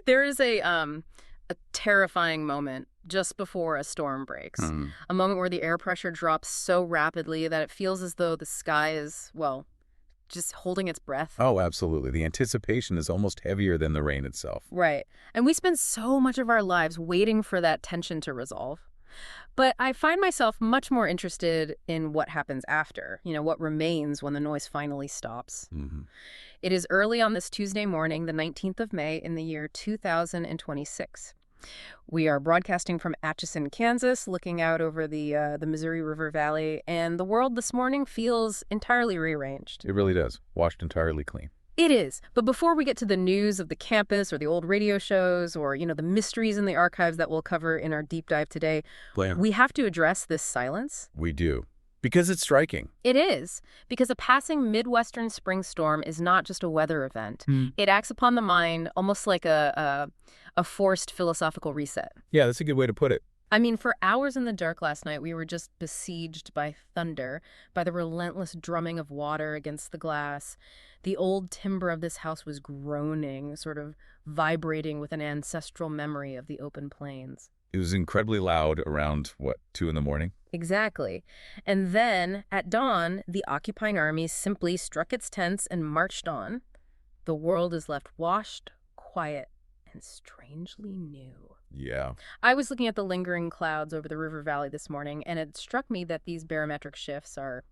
There is a terrifying moment just before a storm breaks. A moment where the air pressure drops so rapidly that it feels as though the sky is, well, just holding its breath. Oh, absolutely. The anticipation is almost heavier than the rain itself. Right. And we spend so much of our lives waiting for that tension to resolve. But I find myself much more interested in what happens after, what remains when the noise finally stops. It is early on this Tuesday morning, the 19th of May in the year 2026. We are broadcasting from Atchison, Kansas, looking out over the Missouri River Valley, and the world this morning feels entirely rearranged. It really does. Washed entirely clean. It is. But before we get to the news of the campus or the old radio shows or, the mysteries in the archives that we'll cover in our deep dive today, we have to address this silence. We do. Because it's striking. It is. Because a passing Midwestern spring storm is not just a weather event. It acts upon the mind almost like a forced philosophical reset. Yeah, that's a good way to put it. I mean, for hours in the dark last night, we were just besieged by thunder, by the relentless drumming of water against the glass. The old timber of this house was groaning, sort of vibrating with an ancestral memory of the open plains. It was incredibly loud around, 2 in the morning? Exactly. And then, at dawn, the occupying army simply struck its tents and marched on. The world is left washed, quiet, and strangely new. Yeah. I was looking at the lingering clouds over the river valley this morning, and it struck me that these barometric shifts are,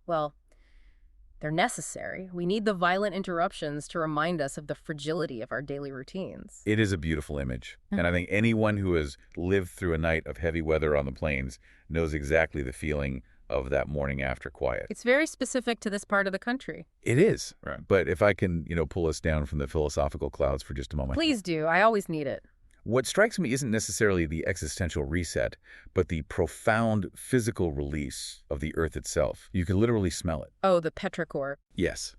they're necessary. We need the violent interruptions to remind us of the fragility of our daily routines. It is a beautiful image. And I think anyone who has lived through a night of heavy weather on the plains knows exactly the feeling of that morning after quiet. It's very specific to this part of the country. It is. Right. But if I can, pull us down from the philosophical clouds for just a moment. Please do. I always need it. What strikes me isn't necessarily the existential reset, but the profound physical release of the earth itself. You can literally smell it. Oh, the petrichor. Yes.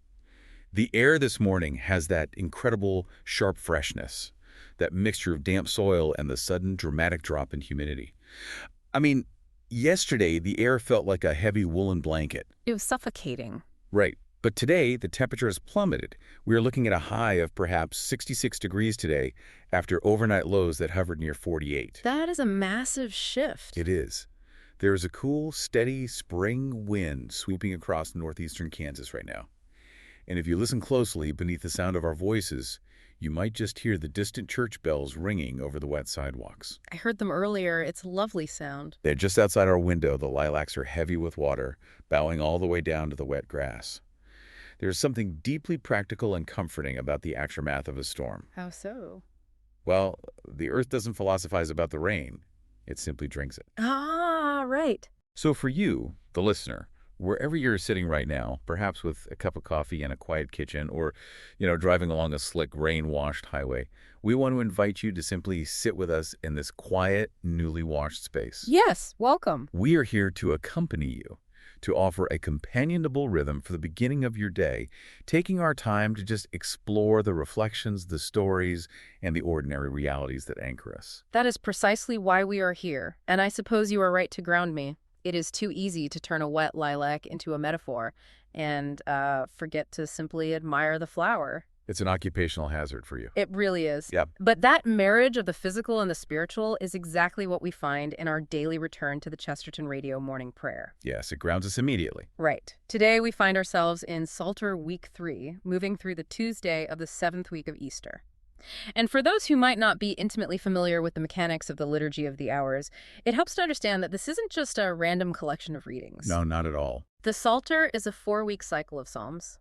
The air this morning has that incredible sharp freshness, that mixture of damp soil and the sudden dramatic drop in humidity. I mean, yesterday the air felt like a heavy woolen blanket. It was suffocating. Right. But today, the temperature has plummeted. We are looking at a high of perhaps 66 degrees today after overnight lows that hovered near 48. That is a massive shift. It is. There is a cool, steady spring wind sweeping across northeastern Kansas right now. And if you listen closely beneath the sound of our voices, you might just hear the distant church bells ringing over the wet sidewalks. I heard them earlier. It's a lovely sound. They're just outside our window. The lilacs are heavy with water, bowing all the way down to the wet grass. There's something deeply practical and comforting about the aftermath of a storm. How so? Well, the earth doesn't philosophize about the rain. It simply drinks it. Ah, right. So for you, the listener, wherever you're sitting right now, perhaps with a cup of coffee and a quiet kitchen or, driving along a slick, rain-washed highway, we want to invite you to simply sit with us in this quiet, newly washed space. Yes, welcome. We are here to accompany you, to offer a companionable rhythm for the beginning of your day, taking our time to just explore the reflections, the stories, and the ordinary realities that anchor us. That is precisely why we are here, and I suppose you are right to ground me. It is too easy to turn a wet lilac into a metaphor and forget to simply admire the flower. It's an occupational hazard for you. It really is. Yep. But that marriage of the physical and the spiritual is exactly what we find in our daily return to the Chesterton Radio Morning Prayer. Yes, it grounds us immediately. Right. Today we find ourselves in Psalter Week 3, moving through the Tuesday of the 7th week of Easter. And for those who might not be intimately familiar with the mechanics of the Liturgy of the Hours, it helps to understand that this isn't just a random collection of readings. No, not at all. The Psalter is a 4-week cycle of Psalms.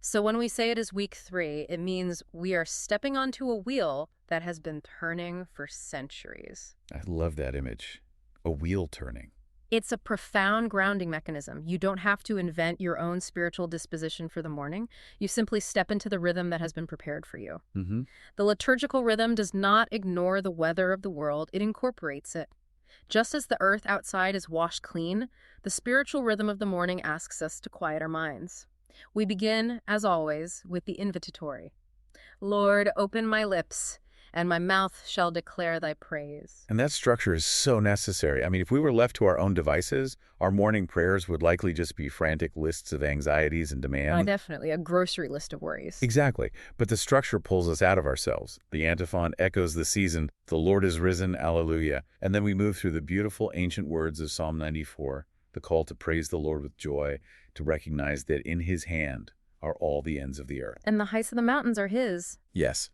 So when we say it is week 3, it means we are stepping onto a wheel that has been turning for centuries. I love that image. A wheel turning. It's a profound grounding mechanism. You don't have to invent your own spiritual disposition for the morning. You simply step into the rhythm that has been prepared for you. Mm-hmm. The liturgical rhythm does not ignore the weather of the world. It incorporates it. Just as the earth outside is washed clean, the spiritual rhythm of the morning asks us to quiet our minds. We begin, as always, with the invitatory. Lord, open my lips, and my mouth shall declare thy praise. And that structure is so necessary. I mean, if we were left to our own devices, our morning prayers would likely just be frantic lists of anxieties and demands. Definitely, a grocery list of worries. Exactly. But the structure pulls us out of ourselves. The antiphon echoes the season, the Lord is risen, alleluia. And then we move through the beautiful ancient words of Psalm 94, the call to praise the Lord with joy, to recognize that in his hand are all the ends of the earth. And the heights of the mountains are his. Yes.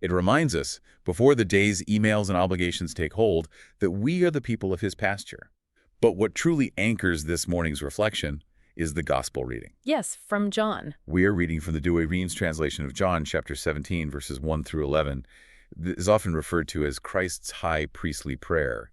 It reminds us, before the day's emails and obligations take hold, that we are the people of his pasture. But what truly anchors this morning's reflection is the gospel reading. Yes, from John. We are reading from the Douay-Rheims translation of John, chapter 17, verses 1 through 11. This is often referred to as Christ's high priestly prayer.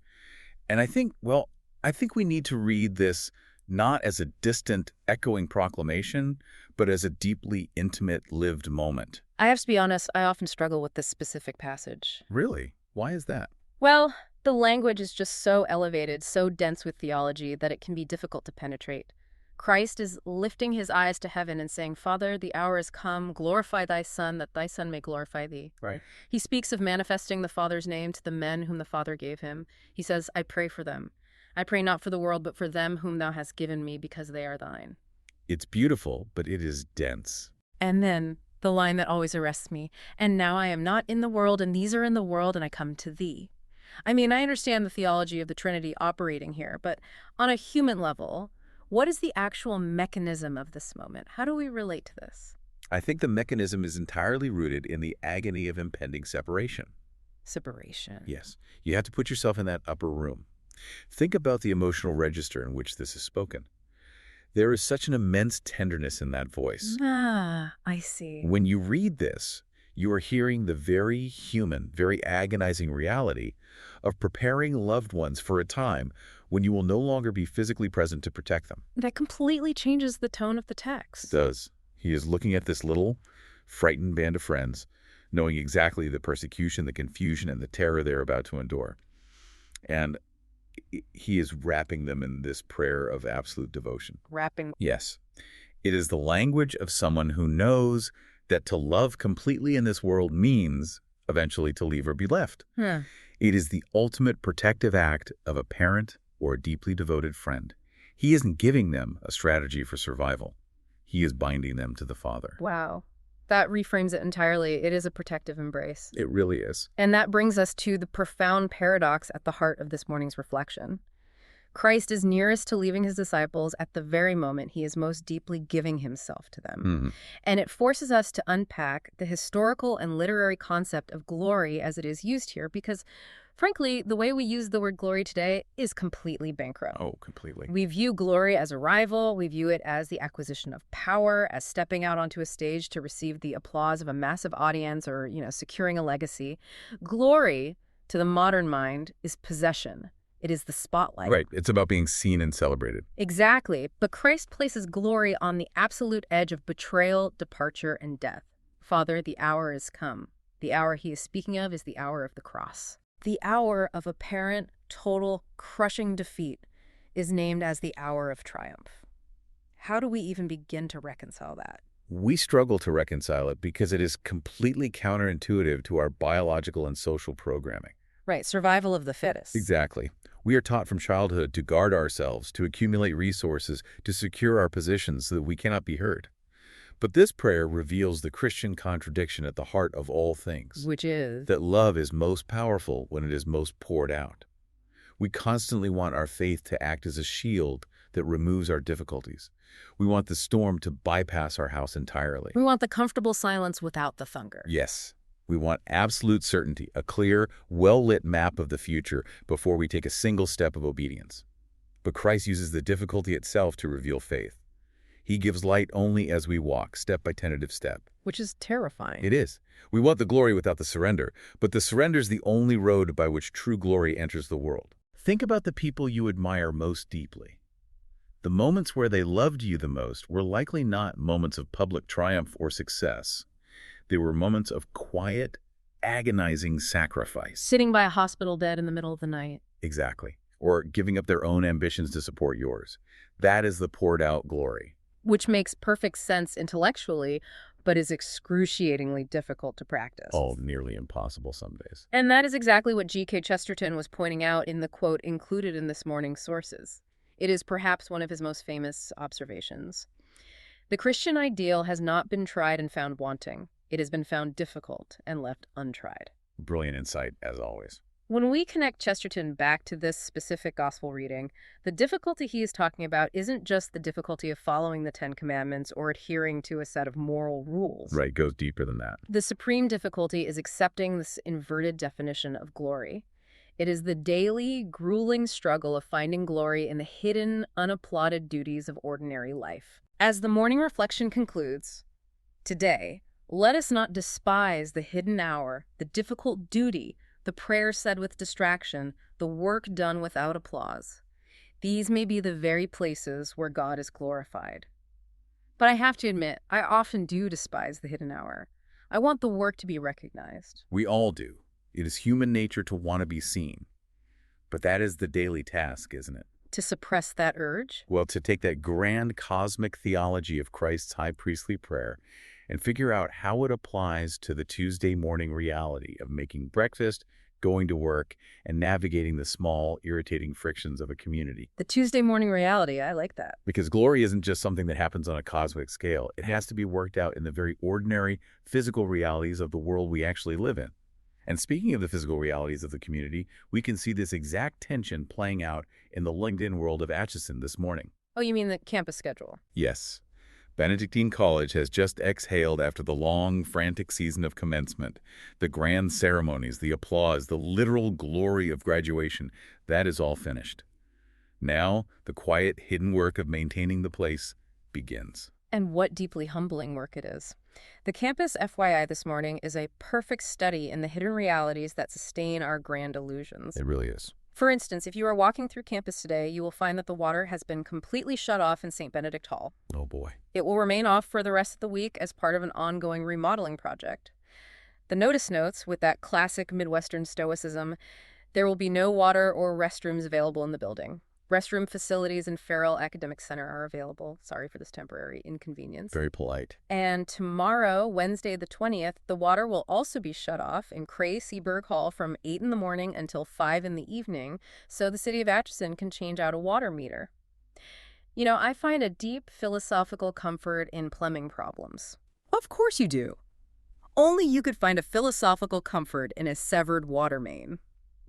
And I think we need to read this not as a distant, echoing proclamation, but as a deeply intimate, lived moment. I have to be honest, I often struggle with this specific passage. Really? Why is that? Well, the language is just so elevated, so dense with theology, that it can be difficult to penetrate. Christ is lifting his eyes to heaven and saying, Father, the hour is come, glorify thy Son, that thy Son may glorify thee. Right. He speaks of manifesting the Father's name to the men whom the Father gave him. He says, I pray for them. I pray not for the world, but for them whom thou hast given me, because they are thine. It's beautiful, but it is dense. And then the line that always arrests me, and now I am not in the world, and these are in the world, and I come to thee. I mean, I understand the theology of the Trinity operating here, but on a human level, what is the actual mechanism of this moment? How do we relate to this? I think the mechanism is entirely rooted in the agony of impending separation. Separation. Yes. You have to put yourself in that upper room. Think about the emotional register in which this is spoken. There is such an immense tenderness in that voice. Ah, I see. When you read this, you are hearing the very human, very agonizing reality of preparing loved ones for a time when you will no longer be physically present to protect them. That completely changes the tone of the text. It does. He is looking at this little, frightened band of friends, knowing exactly the persecution, the confusion, and the terror they're about to endure. And he is wrapping them in this prayer of absolute devotion. Wrapping. Yes. It is the language of someone who knows that to love completely in this world means eventually to leave or be left. It is the ultimate protective act of a parent or a deeply devoted friend. He isn't giving them a strategy for survival. He is binding them to the Father. Wow. That reframes it entirely. It is a protective embrace. It really is. And that brings us to the profound paradox at the heart of this morning's reflection. Christ is nearest to leaving his disciples at the very moment he is most deeply giving himself to them. And it forces us to unpack the historical and literary concept of glory as it is used here, because frankly, the way we use the word glory today is completely bankrupt. Oh, completely. We view glory as a rival. We view it as the acquisition of power, as stepping out onto a stage to receive the applause of a massive audience or, securing a legacy. Glory, to the modern mind, is possession. It is the spotlight. Right. It's about being seen and celebrated. Exactly. But Christ places glory on the absolute edge of betrayal, departure, and death. Father, the hour is come. The hour he is speaking of is the hour of the cross. The hour of apparent, total, crushing defeat is named as the hour of triumph. How do we even begin to reconcile that? We struggle to reconcile it because it is completely counterintuitive to our biological and social programming. Right, survival of the fittest. Exactly. We are taught from childhood to guard ourselves, to accumulate resources, to secure our positions so that we cannot be hurt. But this prayer reveals the Christian contradiction at the heart of all things. Which is? That love is most powerful when it is most poured out. We constantly want our faith to act as a shield that removes our difficulties. We want the storm to bypass our house entirely. We want the comfortable silence without the thunder. Yes. We want absolute certainty, a clear, well-lit map of the future before we take a single step of obedience. But Christ uses the difficulty itself to reveal faith. He gives light only as we walk, step by tentative step. Which is terrifying. It is. We want the glory without the surrender, but the surrender is the only road by which true glory enters the world. Think about the people you admire most deeply. The moments where they loved you the most were likely not moments of public triumph or success. They were moments of quiet, agonizing sacrifice. Sitting by a hospital bed in the middle of the night. Exactly. Or giving up their own ambitions to support yours. That is the poured out glory. Which makes perfect sense intellectually, but is excruciatingly difficult to practice. Oh, nearly impossible some days. And that is exactly what G.K. Chesterton was pointing out in the quote included in this morning's sources. It is perhaps one of his most famous observations. The Christian ideal has not been tried and found wanting. It has been found difficult and left untried. Brilliant insight, as always. When we connect Chesterton back to this specific gospel reading, the difficulty he is talking about isn't just the difficulty of following the Ten Commandments or adhering to a set of moral rules. Right, goes deeper than that. The supreme difficulty is accepting this inverted definition of glory. It is the daily, grueling struggle of finding glory in the hidden, unapplauded duties of ordinary life. As the morning reflection concludes, today, let us not despise the hidden hour, the difficult duty, the prayer said with distraction, the work done without applause. These may be the very places where God is glorified. But I have to admit, I often do despise the hidden hour. I want the work to be recognized. We all do. It is human nature to want to be seen. But that is the daily task, isn't it? To suppress that urge? Well, to take that grand cosmic theology of Christ's high priestly prayer and figure out how it applies to the Tuesday morning reality of making breakfast, going to work, and navigating the small, irritating frictions of a community. The Tuesday morning reality, I like that. Because glory isn't just something that happens on a cosmic scale. It has to be worked out in the very ordinary, physical realities of the world we actually live in. And speaking of the physical realities of the community, we can see this exact tension playing out in the LinkedIn world of Atchison this morning. Oh, you mean the campus schedule? Yes. Benedictine College has just exhaled after the long, frantic season of commencement. The grand ceremonies, the applause, the literal glory of graduation, that is all finished. Now, the quiet, hidden work of maintaining the place begins. And what deeply humbling work it is. The campus FYI this morning is a perfect study in the hidden realities that sustain our grand illusions. It really is. For instance, if you are walking through campus today, you will find that the water has been completely shut off in St. Benedict Hall. Oh boy. It will remain off for the rest of the week as part of an ongoing remodeling project. The notice notes, with that classic Midwestern stoicism, there will be no water or restrooms available in the building. Restroom facilities in Farrell Academic Center are available. Sorry for this temporary inconvenience. Very polite. And tomorrow, Wednesday the 20th, the water will also be shut off in Cray Seaburg Hall from 8 in the morning until 5 in the evening, so the city of Atchison can change out a water meter. You know, I find a deep philosophical comfort in plumbing problems. Of course you do. Only you could find a philosophical comfort in a severed water main.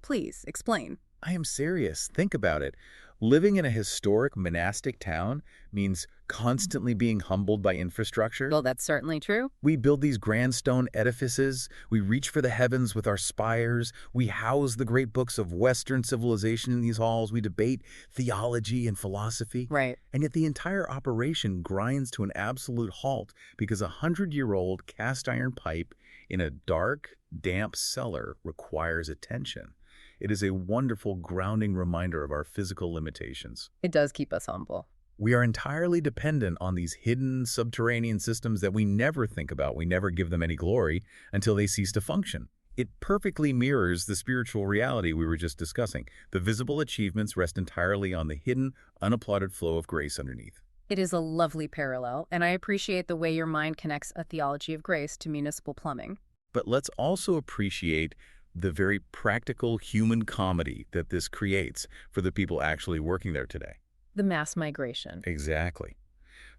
Please, explain. I am serious. Think about it. Living in a historic monastic town means constantly being humbled by infrastructure. Well, that's certainly true. We build these grand stone edifices. We reach for the heavens with our spires. We house the great books of Western civilization in these halls. We debate theology and philosophy. Right. And yet the entire operation grinds to an absolute halt because a 100-year-old cast iron pipe in a dark, damp cellar requires attention. It is a wonderful grounding reminder of our physical limitations. It does keep us humble. We are entirely dependent on these hidden subterranean systems that we never think about. We never give them any glory until they cease to function. It perfectly mirrors the spiritual reality we were just discussing. The visible achievements rest entirely on the hidden, unapplauded flow of grace underneath. It is a lovely parallel, and I appreciate the way your mind connects a theology of grace to municipal plumbing. But let's also appreciate the very practical human comedy that this creates for the people actually working there today. The mass migration. Exactly.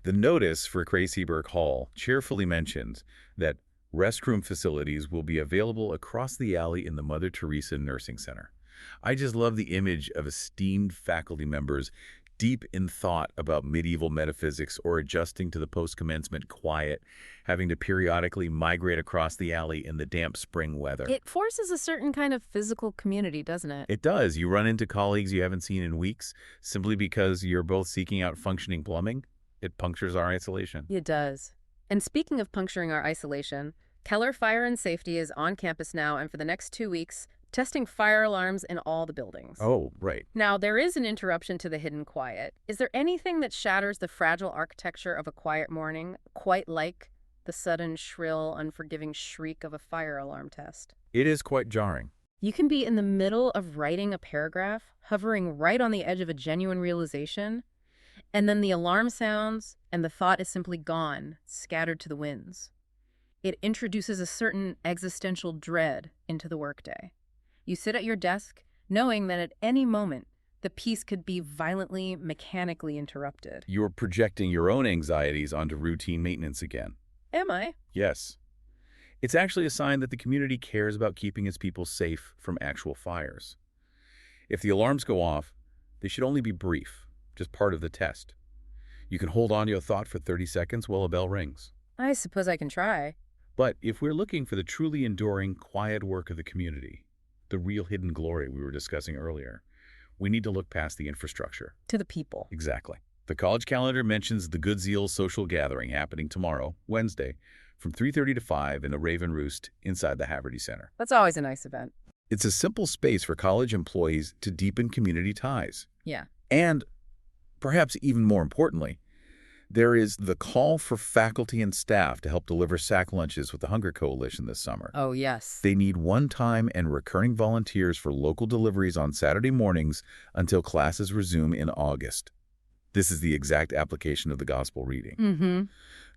The notice for Cray Seaburg Hall cheerfully mentions that restroom facilities will be available across the alley in the Mother Teresa Nursing Center. I just love the image of esteemed faculty members deep in thought about medieval metaphysics or adjusting to the post-commencement quiet, having to periodically migrate across the alley in the damp spring weather. It forces a certain kind of physical community, doesn't it? It does. You run into colleagues you haven't seen in weeks simply because you're both seeking out functioning plumbing. It punctures our isolation. It does. And speaking of puncturing our isolation, Keller Fire and Safety is on campus now and for the next 2 weeks, testing fire alarms in all the buildings. Oh, right. Now, there is an interruption to the hidden quiet. Is there anything that shatters the fragile architecture of a quiet morning, quite like the sudden, shrill, unforgiving shriek of a fire alarm test? It is quite jarring. You can be in the middle of writing a paragraph, hovering right on the edge of a genuine realization, and then the alarm sounds, and the thought is simply gone, scattered to the winds. It introduces a certain existential dread into the workday. You sit at your desk knowing that at any moment, the peace could be violently, mechanically interrupted. You're projecting your own anxieties onto routine maintenance again. Am I? Yes. It's actually a sign that the community cares about keeping its people safe from actual fires. If the alarms go off, they should only be brief, just part of the test. You can hold on to a thought for 30 seconds while a bell rings. I suppose I can try. But if we're looking for the truly enduring, quiet work of the community, the real hidden glory we were discussing earlier, we need to look past the infrastructure. To the people. Exactly. The college calendar mentions the Good Zeal social gathering happening tomorrow, Wednesday, from 3:30 to 5 in the Raven Roost inside the Haverty Center. That's always a nice event. It's a simple space for college employees to deepen community ties. Yeah. And, perhaps even more importantly, there is the call for faculty and staff to help deliver sack lunches with the Hunger Coalition this summer. Oh, yes. They need one-time and recurring volunteers for local deliveries on Saturday mornings until classes resume in August. This is the exact application of the gospel reading. Mm-hmm.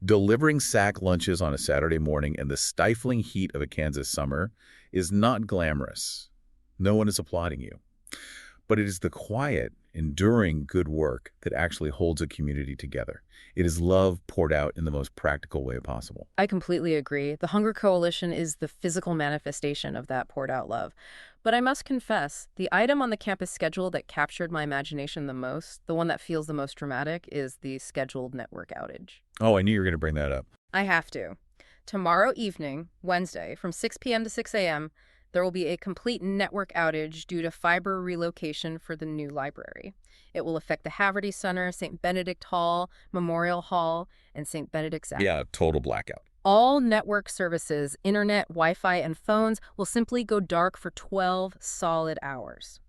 Delivering sack lunches on a Saturday morning in the stifling heat of a Kansas summer is not glamorous. No one is applauding you. But it is the quiet, enduring good work that actually holds a community together. It is love poured out in the most practical way possible. I completely agree. The Hunger Coalition is the physical manifestation of that poured out love. But I must confess, the item on the campus schedule that captured my imagination the most, the one that feels the most dramatic, is the scheduled network outage. Oh, I knew you were going to bring that up. I have to. Tomorrow evening, Wednesday, from 6 p.m. to 6 a.m., there will be a complete network outage due to Fibber relocation for the new library. It will affect the Haverty Center, St. Benedict Hall, Memorial Hall, and St. Benedict's Abbey. Yeah, total blackout. All network services, internet, Wi-Fi, and phones will simply go dark for 12 solid hours.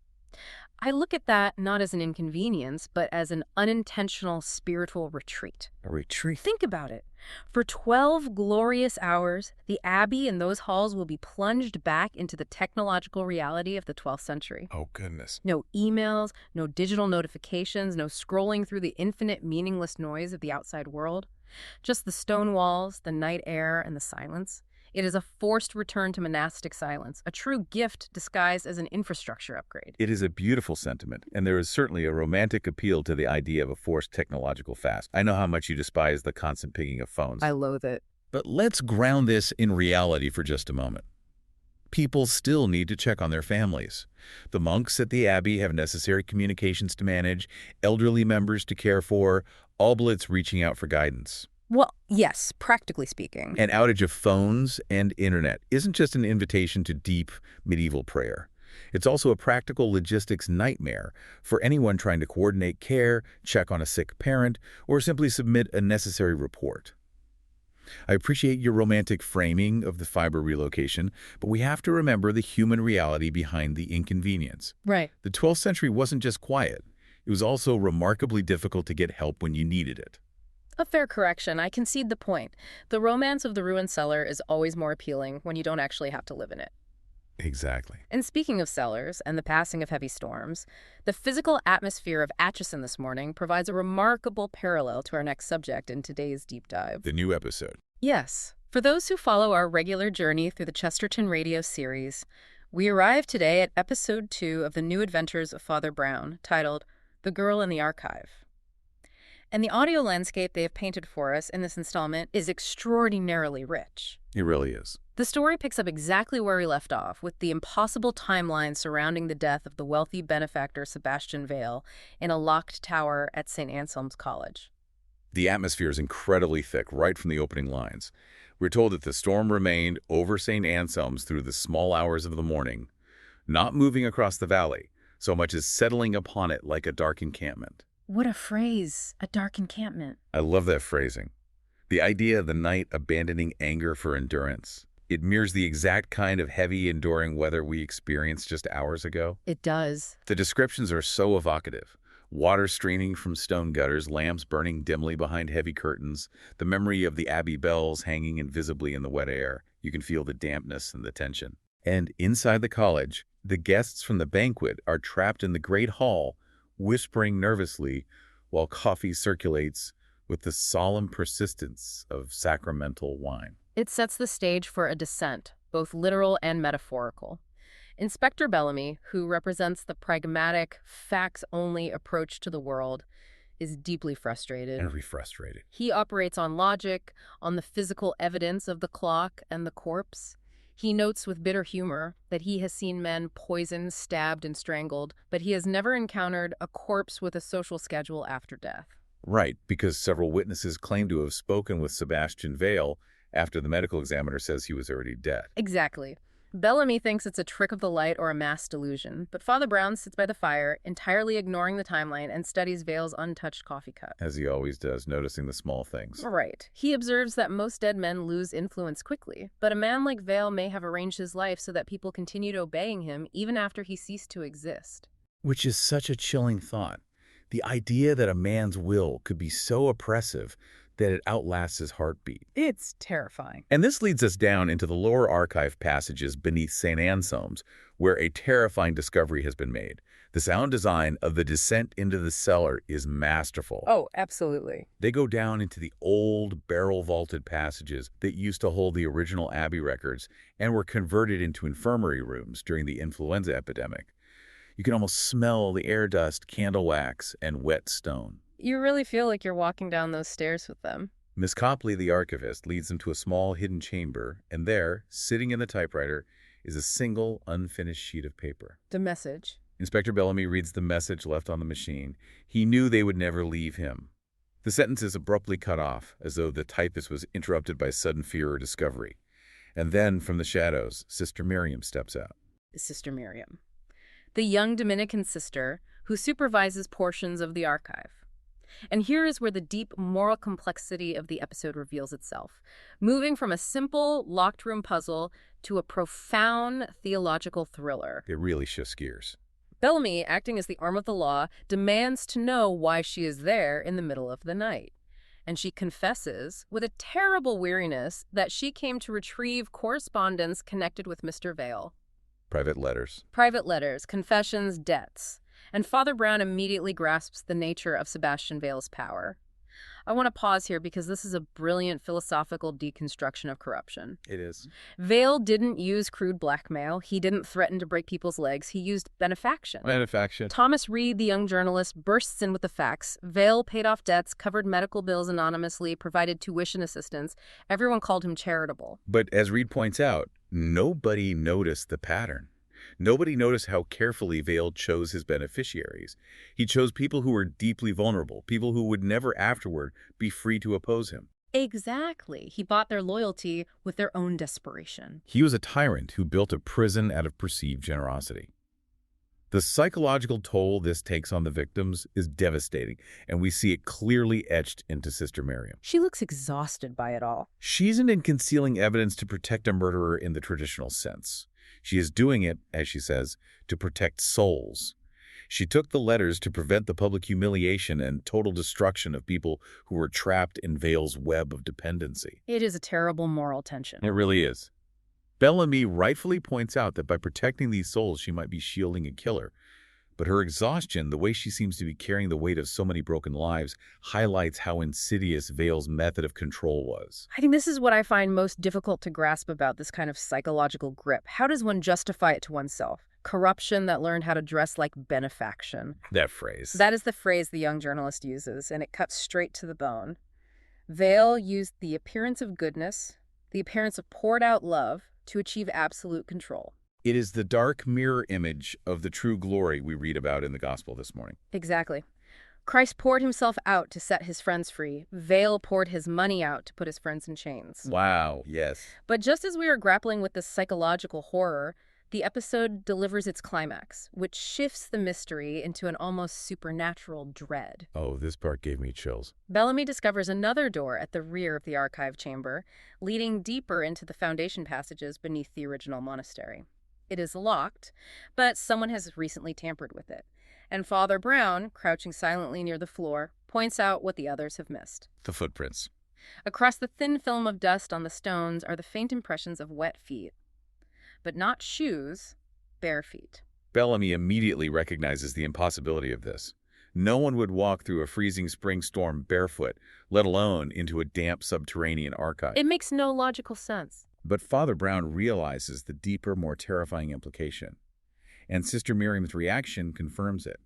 I look at that not as an inconvenience, but as an unintentional spiritual retreat. A retreat? Think about it. For 12 glorious hours, the Abbey and those halls will be plunged back into the technological reality of the 12th century. Oh, goodness. No emails, no digital notifications, no scrolling through the infinite meaningless noise of the outside world. Just the stone walls, the night air, and the silence. It is a forced return to monastic silence, a true gift disguised as an infrastructure upgrade. It is a beautiful sentiment, and there is certainly a romantic appeal to the idea of a forced technological fast. I know how much you despise the constant pinging of phones. I loathe it. But let's ground this in reality for just a moment. People still need to check on their families. The monks at the Abbey have necessary communications to manage, elderly members to care for, oblates reaching out for guidance. Well, yes, practically speaking. An outage of phones and internet isn't just an invitation to deep medieval prayer. It's also a practical logistics nightmare for anyone trying to coordinate care, check on a sick parent, or simply submit a necessary report. I appreciate your romantic framing of the Fibber relocation, but we have to remember the human reality behind the inconvenience. Right. The 12th century wasn't just quiet. It was also remarkably difficult to get help when you needed it. A fair correction. I concede the point. The romance of the ruined cellar is always more appealing when you don't actually have to live in it. Exactly. And speaking of cellars and the passing of heavy storms, the physical atmosphere of Atchison this morning provides a remarkable parallel to our next subject in today's deep dive. The new episode. Yes. For those who follow our regular journey through the Chesterton Radio series, we arrive today at episode 2 of the new adventures of Father Brown, titled The Girl in the Archive. And the audio landscape they have painted for us in this installment is extraordinarily rich. It really is. The story picks up exactly where we left off, with the impossible timeline surrounding the death of the wealthy benefactor Sebastian Vale in a locked tower at St. Anselm's College. The atmosphere is incredibly thick right from the opening lines. We're told that the storm remained over St. Anselm's through the small hours of the morning, not moving across the valley, so much as settling upon it like a dark encampment. What a phrase, a dark encampment. I love that phrasing. The idea of the night abandoning anger for endurance. It mirrors the exact kind of heavy, enduring weather we experienced just hours ago. It does. The descriptions are so evocative. Water streaming from stone gutters, lamps burning dimly behind heavy curtains, the memory of the Abbey bells hanging invisibly in the wet air. You can feel the dampness and the tension. And inside the college, the guests from the banquet are trapped in the great hall, whispering nervously while coffee circulates with the solemn persistence of sacramental wine. It sets the stage for a descent, both literal and metaphorical. Inspector Bellamy, who represents the pragmatic, facts-only approach to the world, is deeply frustrated. And frustrated. He operates on logic, on the physical evidence of the clock and the corpse. He notes with bitter humor that he has seen men poisoned, stabbed, and strangled, but he has never encountered a corpse with a social schedule after death. Right, because several witnesses claim to have spoken with Sebastian Vale after the medical examiner says he was already dead. Exactly. Bellamy thinks it's a trick of the light or a mass delusion, but Father Brown sits by the fire, entirely ignoring the timeline, and studies Vale's untouched coffee cup. As he always does, noticing the small things. Right. He observes that most dead men lose influence quickly, but a man like Vale may have arranged his life so that people continued obeying him even after he ceased to exist. Which is such a chilling thought. The idea that a man's will could be so oppressive that it outlasts his heartbeat. It's terrifying. And this leads us down into the lower archive passages beneath St. Anselm's, where a terrifying discovery has been made. The sound design of the descent into the cellar is masterful. Oh, absolutely. They go down into the old barrel-vaulted passages that used to hold the original Abbey records and were converted into infirmary rooms during the influenza epidemic. You can almost smell the air dust, candle wax, and wet stone. You really feel like you're walking down those stairs with them. Miss Copley, the archivist, leads them to a small hidden chamber, and there, sitting in the typewriter, is a single unfinished sheet of paper. The message. Inspector Bellamy reads the message left on the machine. He knew they would never leave him. The sentence is abruptly cut off, as though the typist was interrupted by sudden fear or discovery. And then, from the shadows, Sister Miriam steps out. Sister Miriam, the young Dominican sister who supervises portions of the archive. And here is where the deep moral complexity of the episode reveals itself, moving from a simple locked room puzzle to a profound theological thriller. It really shifts gears. Bellamy, acting as the arm of the law, demands to know why she is there in the middle of the night. And she confesses, with a terrible weariness, that she came to retrieve correspondence connected with Mr. Vale. Private letters. Private letters, confessions, debts. And Father Brown immediately grasps the nature of Sebastian Vale's power. I want to pause here because this is a brilliant philosophical deconstruction of corruption. It is. Vale didn't use crude blackmail. He didn't threaten to break people's legs. He used benefaction. Benefaction. Thomas Reed, the young journalist, bursts in with the facts. Vale paid off debts, covered medical bills anonymously, provided tuition assistance. Everyone called him charitable. But as Reed points out, nobody noticed the pattern. Nobody noticed how carefully Vale chose his beneficiaries. He chose people who were deeply vulnerable, people who would never afterward be free to oppose him. Exactly. He bought their loyalty with their own desperation. He was a tyrant who built a prison out of perceived generosity. The psychological toll this takes on the victims is devastating, and we see it clearly etched into Sister Miriam. She looks exhausted by it all. She isn't in concealing evidence to protect a murderer in the traditional sense. She is doing it, as she says, to protect souls. She took the letters to prevent the public humiliation and total destruction of people who were trapped in Vale's web of dependency. It is a terrible moral tension. It really is. Bellamy rightfully points out that by protecting these souls, she might be shielding a killer. But her exhaustion, the way she seems to be carrying the weight of so many broken lives, highlights how insidious Vale's method of control was. I think this is what I find most difficult to grasp about this kind of psychological grip. How does one justify it to oneself? Corruption that learned how to dress like benefaction. That phrase. That is the phrase the young journalist uses, and it cuts straight to the bone. Vale used the appearance of goodness, the appearance of poured-out love, to achieve absolute control. It is the dark mirror image of the true glory we read about in the gospel this morning. Exactly. Christ poured himself out to set his friends free. Vale poured his money out to put his friends in chains. Wow, yes. But just as we are grappling with this psychological horror, the episode delivers its climax, which shifts the mystery into an almost supernatural dread. Oh, this part gave me chills. Bellamy discovers another door at the rear of the archive chamber, leading deeper into the foundation passages beneath the original monastery. It is locked, but someone has recently tampered with it. And Father Brown, crouching silently near the floor, points out what the others have missed. The footprints. Across the thin film of dust on the stones are the faint impressions of wet feet. But not shoes, bare feet. Bellamy immediately recognizes the impossibility of this. No one would walk through a freezing spring storm barefoot, let alone into a damp subterranean archive. It makes no logical sense. But Father Brown realizes the deeper, more terrifying implication. And Sister Miriam's reaction confirms it.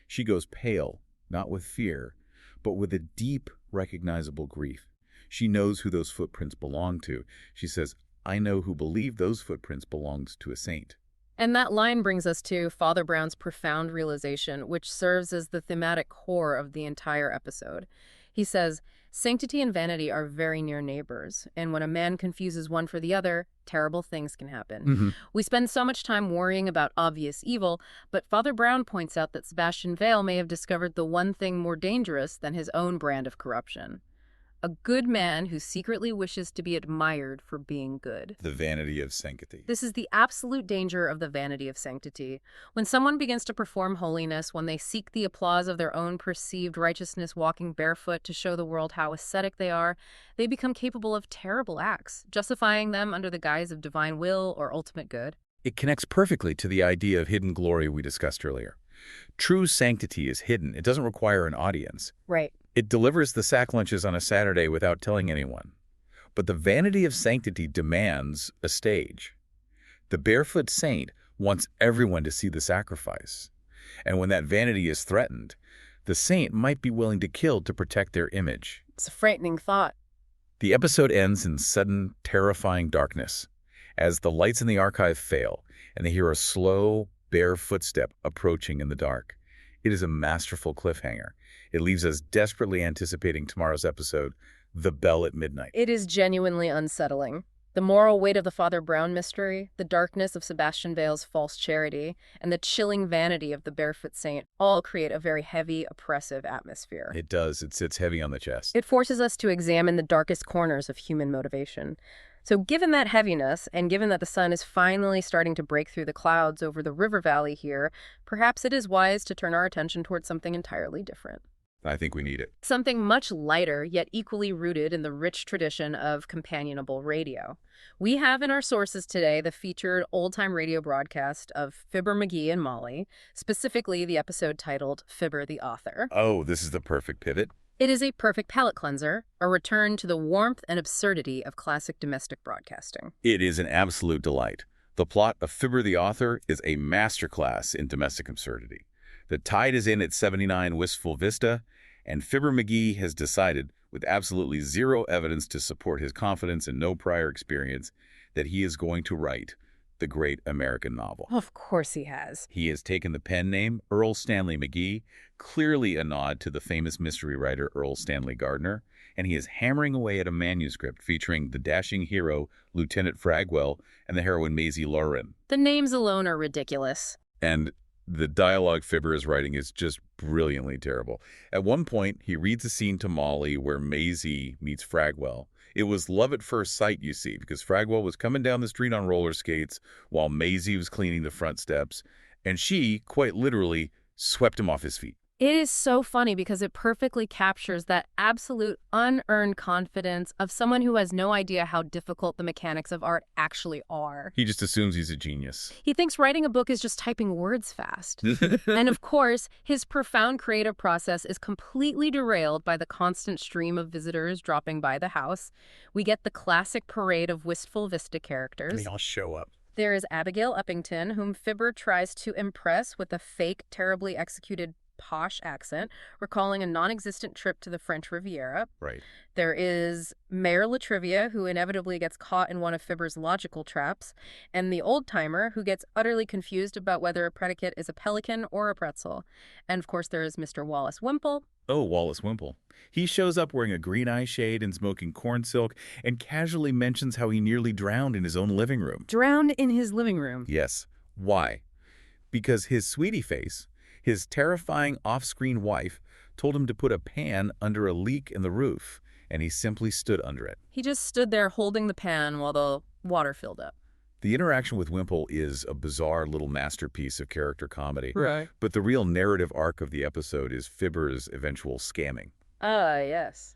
She goes pale, not with fear, but with a deep, recognizable grief. She knows who those footprints belong to. She says, I know who believed those footprints belonged to a saint. And that line brings us to Father Brown's profound realization, which serves as the thematic core of the entire episode. He says, sanctity and vanity are very near neighbors, and when a man confuses one for the other, terrible things can happen. We spend so much time worrying about obvious evil, but Father Brown points out that Sebastian Vale may have discovered the one thing more dangerous than his own brand of corruption. A good man who secretly wishes to be admired for being good. The vanity of sanctity. This is the absolute danger of the vanity of sanctity. When someone begins to perform holiness, when they seek the applause of their own perceived righteousness walking barefoot to show the world how ascetic they are, they become capable of terrible acts, justifying them under the guise of divine will or ultimate good. It connects perfectly to the idea of hidden glory we discussed earlier. True sanctity is hidden. It doesn't require an audience. Right. It delivers the sack lunches on a Saturday without telling anyone. But the vanity of sanctity demands a stage. The barefoot saint wants everyone to see the sacrifice. And when that vanity is threatened, the saint might be willing to kill to protect their image. It's a frightening thought. The episode ends in sudden, terrifying darkness as the lights in the archive fail and they hear a slow, bare footstep approaching in the dark. It is a masterful cliffhanger. It leaves us desperately anticipating tomorrow's episode, The Bell at Midnight. It is genuinely unsettling. The moral weight of the Father Brown mystery, the darkness of Sebastian Vale's false charity, and the chilling vanity of the barefoot saint all create a very heavy, oppressive atmosphere. It does. It sits heavy on the chest. It forces us to examine the darkest corners of human motivation. So given that heaviness, and given that the sun is finally starting to break through the clouds over the river valley here, perhaps it is wise to turn our attention towards something entirely different. I think we need it. Something much lighter, yet equally rooted in the rich tradition of companionable radio. We have in our sources today the featured old-time radio broadcast of Fibber, McGee, and Molly, specifically the episode titled Fibber the Author. Oh, this is the perfect pivot. It is a perfect palate cleanser, a return to the warmth and absurdity of classic domestic broadcasting. It is an absolute delight. The plot of Fibber the Author is a masterclass in domestic absurdity. The tide is in at 79 Wistful Vista, and Fibber McGee has decided, with absolutely zero evidence to support his confidence and no prior experience, that he is going to write the great American novel. Of course he has. He has taken the pen name Earl Stanley McGee, clearly a nod to the famous mystery writer Earl Stanley Gardner, and he is hammering away at a manuscript featuring the dashing hero Lieutenant Fragwell and the heroine Maisie Lauren. The names alone are ridiculous. And the dialogue Fibber is writing is just brilliantly terrible. At one point, he reads a scene to Molly where Maisie meets Fragwell. It was love at first sight, you see, because Fragwell was coming down the street on roller skates while Maisie was cleaning the front steps, and she, quite literally, swept him off his feet. It is so funny because it perfectly captures that absolute unearned confidence of someone who has no idea how difficult the mechanics of art actually are. He just assumes he's a genius. He thinks writing a book is just typing words fast. And of course, his profound creative process is completely derailed by the constant stream of visitors dropping by the house. We get the classic parade of Wistful Vista characters. They all show up. There is Abigail Uppington, whom Fibber tries to impress with a fake, terribly executed posh accent, recalling a non-existent trip to the French Riviera. Right. There is Mayor Latrivia, who inevitably gets caught in one of Fibber's logical traps, and the old-timer, who gets utterly confused about whether a predicate is a pelican or a pretzel. And of course there is Mr. Wallace Wimple. Oh, Wallace Wimple. He shows up wearing a green eye shade and smoking corn silk and casually mentions how he nearly drowned in his own living room. Drowned in his living room? Yes. Why? Because his sweetie face, his terrifying off-screen wife, told him to put a pan under a leak in the roof, and he simply stood under it. He just stood there holding the pan while the water filled up. The interaction with Wimple is a bizarre little masterpiece of character comedy. Right. But the real narrative arc of the episode is Fibber's eventual scamming. Ah, yes.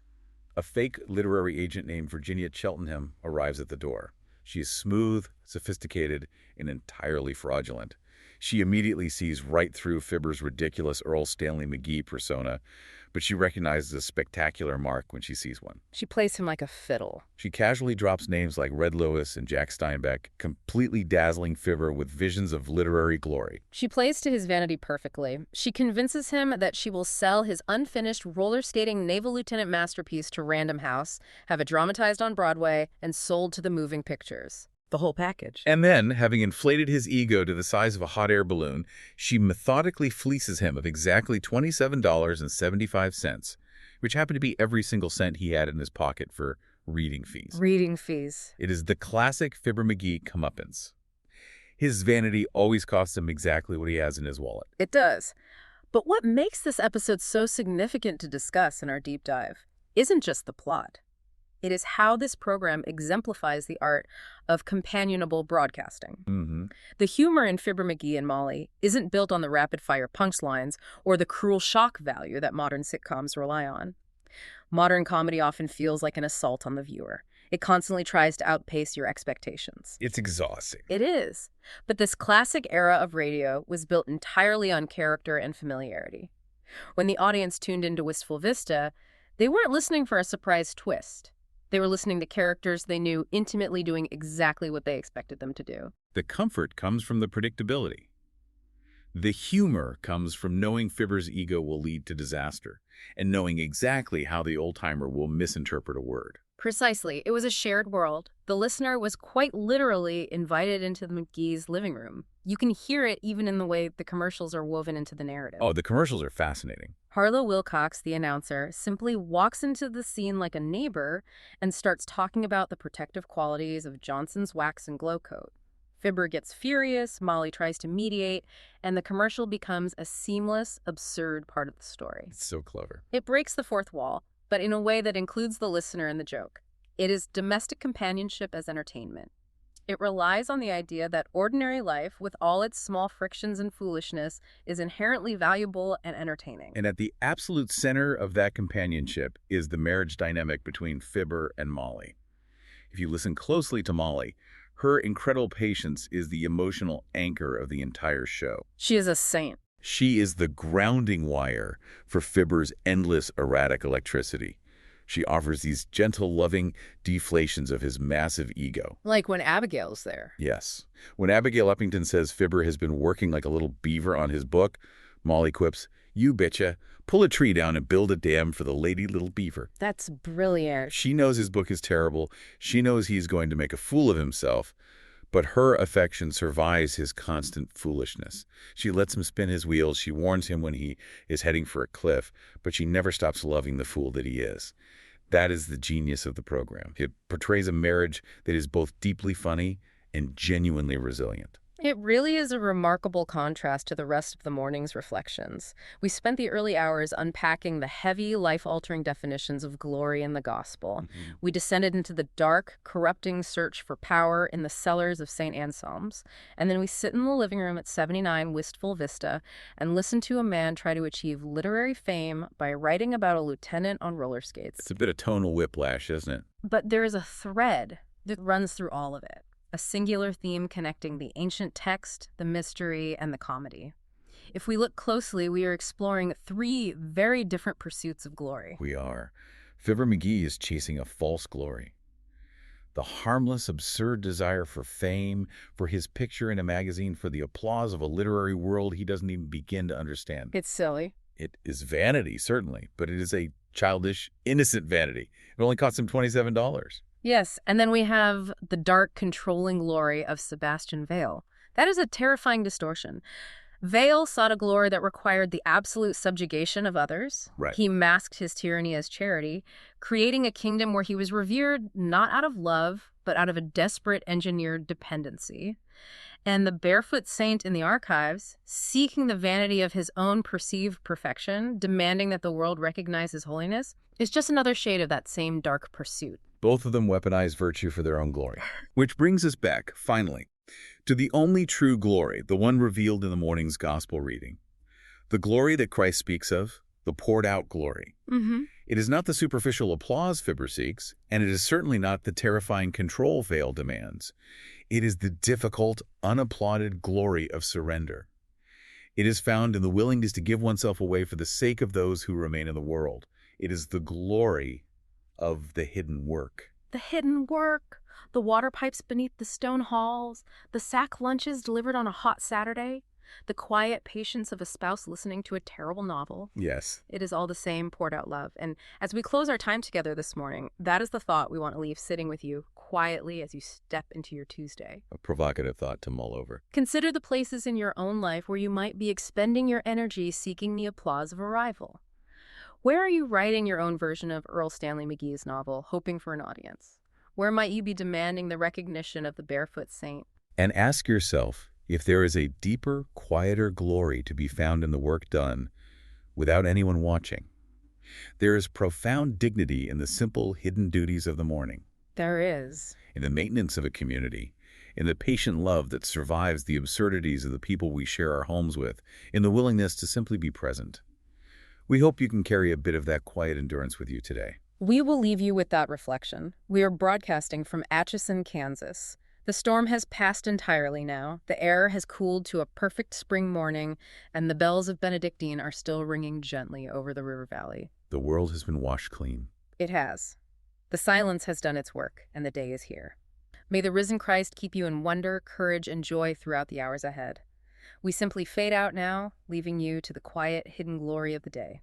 A fake literary agent named Virginia Cheltenham arrives at the door. She is smooth, sophisticated, and entirely fraudulent. She immediately sees right through Fibber's ridiculous Earl Stanley McGee persona, but she recognizes a spectacular mark when she sees one. She plays him like a fiddle. She casually drops names like Red Lewis and Jack Steinbeck, completely dazzling Fibber with visions of literary glory. She plays to his vanity perfectly. She convinces him that she will sell his unfinished roller-skating naval lieutenant masterpiece to Random House, have it dramatized on Broadway, and sold to the moving pictures. The whole package. And then, having inflated his ego to the size of a hot air balloon, she methodically fleeces him of exactly $27.75, which happened to be every single cent he had in his pocket for reading fees. Reading fees. It is the classic Fibber-McGee comeuppance. His vanity always costs him exactly what he has in his wallet. It does. But what makes this episode so significant to discuss in our deep dive isn't just the plot. It is how this program exemplifies the art of companionable broadcasting. The humor in Fibber-McGee and Molly isn't built on the rapid-fire punchlines or the cruel shock value that modern sitcoms rely on. Modern comedy often feels like an assault on the viewer. It constantly tries to outpace your expectations. It's exhausting. It is. But this classic era of radio was built entirely on character and familiarity. When the audience tuned into Wistful Vista, they weren't listening for a surprise twist. They were listening to characters they knew intimately doing exactly what they expected them to do. The comfort comes from the predictability. The humor comes from knowing Fibber's ego will lead to disaster and knowing exactly how the old-timer will misinterpret a word. Precisely. It was a shared world. The listener was quite literally invited into the McGee's living room. You can hear it even in the way the commercials are woven into the narrative. Oh, the commercials are fascinating. Harlow Wilcox, the announcer, simply walks into the scene like a neighbor and starts talking about the protective qualities of Johnson's Wax and Glow Coat. Fibber gets furious, Molly tries to mediate, and the commercial becomes a seamless, absurd part of the story. It's so clever. It breaks the fourth wall, but in a way that includes the listener in the joke. It is domestic companionship as entertainment. It relies on the idea that ordinary life, with all its small frictions and foolishness, is inherently valuable and entertaining. And at the absolute center of that companionship is the marriage dynamic between Fibber and Molly. If you listen closely to Molly, her incredible patience is the emotional anchor of the entire show. She is a saint. She is the grounding wire for Fibber's endless erratic electricity. She offers these gentle, loving deflations of his massive ego. Like when Abigail's there. Yes. When Abigail Uppington says Fibber has been working like a little beaver on his book, Molly quips, "You betcha, pull a tree down and build a dam for the lady little beaver." That's brilliant. She knows his book is terrible. She knows he's going to make a fool of himself. But her affection survives his constant foolishness. She lets him spin his wheels. She warns him when he is heading for a cliff. But she never stops loving the fool that he is. That is the genius of the program. It portrays a marriage that is both deeply funny and genuinely resilient. It really is a remarkable contrast to the rest of the morning's reflections. We spent the early hours unpacking the heavy, life-altering definitions of glory in the gospel. We descended into the dark, corrupting search for power in the cellars of St. Anselm's. And then we sit in the living room at 79 Wistful Vista and listen to a man try to achieve literary fame by writing about a lieutenant on roller skates. It's a bit of tonal whiplash, isn't it? But there is a thread that runs through all of it. A singular theme connecting the ancient text, the mystery, and the comedy. If we look closely, we are exploring three very different pursuits of glory. We are. Fibber-McGee is chasing a false glory. The harmless, absurd desire for fame, for his picture in a magazine, for the applause of a literary world he doesn't even begin to understand. It's silly. It is vanity, certainly, but it is a childish, innocent vanity. It only cost him $27. Yes, and then we have the dark, controlling glory of Sebastian Vale. That is a terrifying distortion. Vale sought a glory that required the absolute subjugation of others. Right. He masked his tyranny as charity, creating a kingdom where he was revered not out of love, but out of a desperate engineered dependency. And the barefoot saint in the archives, seeking the vanity of his own perceived perfection, demanding that the world recognize his holiness, is just another shade of that same dark pursuit. Both of them weaponize virtue for their own glory. Which brings us back, finally, to the only true glory, the one revealed in the morning's gospel reading. The glory that Christ speaks of, the poured-out glory. It is not the superficial applause Fibber seeks, and it is certainly not the terrifying control veil demands. It is the difficult, unapplauded glory of surrender. It is found in the willingness to give oneself away for the sake of those who remain in the world. It is the glory of the hidden work. The hidden work, the water pipes beneath the stone halls, the sack lunches delivered on a hot Saturday, the quiet patience of a spouse listening to a terrible novel. Yes. It is all the same poured-out love. And as we close our time together this morning, that is the thought we want to leave sitting with you quietly as you step into your Tuesday. A provocative thought to mull over. Consider the places in your own life where you might be expending your energy seeking the applause of a rival. Where are you writing your own version of Earl Stanley McGee's novel, hoping for an audience? Where might you be demanding the recognition of the barefoot saint? And ask yourself if there is a deeper, quieter glory to be found in the work done without anyone watching. There is profound dignity in the simple, hidden duties of the morning. There is. In the maintenance of a community, in the patient love that survives the absurdities of the people we share our homes with, in the willingness to simply be present. We hope you can carry a bit of that quiet endurance with you today. We will leave you with that reflection. We are broadcasting from Atchison, Kansas. The storm has passed entirely now. The air has cooled to a perfect spring morning, and the bells of Benedictine are still ringing gently over the river valley. The world has been washed clean. It has. The silence has done its work, and the day is here. May the risen Christ keep you in wonder, courage, and joy throughout the hours ahead. We simply fade out now, leaving you to the quiet, hidden glory of the day.